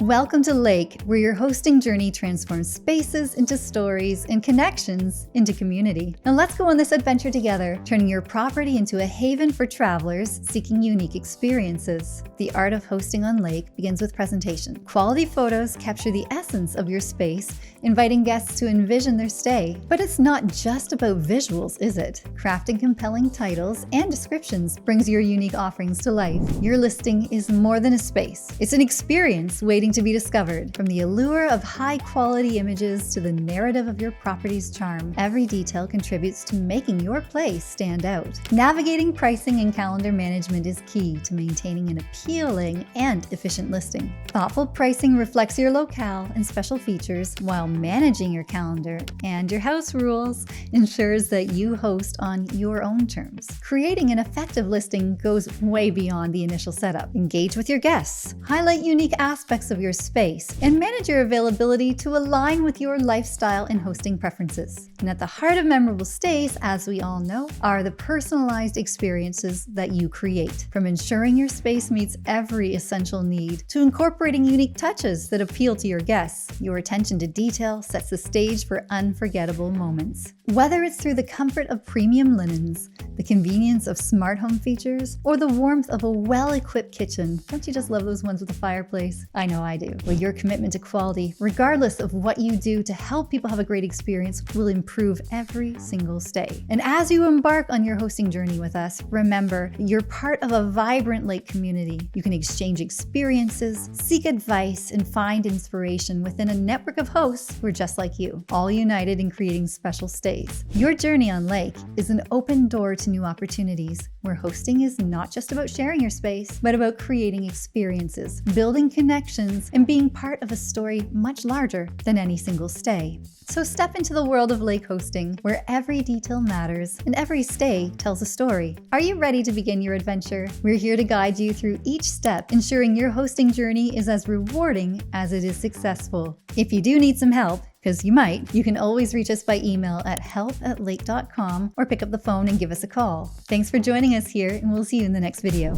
Welcome to Lake, where your hosting journey transforms spaces into stories and connections into community. Now let's go on this adventure together, turning your property into a haven for travelers seeking unique experiences. The art of hosting on Lake begins with presentation. Quality photos capture the essence of your space, inviting guests to envision their stay. But it's not just about visuals, is it? Crafting compelling titles and descriptions brings your unique offerings to life. Your listing is more than a space. It's an experience waiting to be discovered. From the allure of high-quality images to the narrative of your property's charm, every detail contributes to making your place stand out. Navigating pricing and calendar management is key to maintaining an appealing and efficient listing. Thoughtful pricing reflects your locale and special features, while managing your calendar and your house rules ensures that you host on your own terms. Creating an effective listing goes way beyond the initial setup. Engage with your guests, highlight unique aspects of your space, and manage your availability to align with your lifestyle and hosting preferences. And at the heart of memorable stays, as we all know, are the personalized experiences that you create. From ensuring your space meets every essential need to incorporating unique touches that appeal to your guests, your attention to detail sets the stage for unforgettable moments. Whether it's through the comfort of premium linens, the convenience of smart home features, or the warmth of a well-equipped kitchen, don't you just love those ones with a fireplace? I know I do. Well, your commitment to quality, regardless of what you do to help people have a great experience, will improve every single stay. And as you embark on your hosting journey with us, remember, you're part of a vibrant Lake community. You can exchange experiences, seek advice, and find inspiration within a network of hosts who are just like you, all united in creating special stays. Your journey on Lake is an open door to new opportunities, where hosting is not just about sharing your space, but about creating experiences, building connections, and being part of a story much larger than any single stay. So step into the world of Lake hosting, where every detail matters and every stay tells a story. Are you ready to begin your adventure? We're here to guide you through each step, ensuring your hosting journey is as rewarding as it is successful. If you do need some help, because you might, you can always reach us by email at help@lake.com or pick up the phone and give us a call. Thanks for joining us here, and we'll see you in the next video.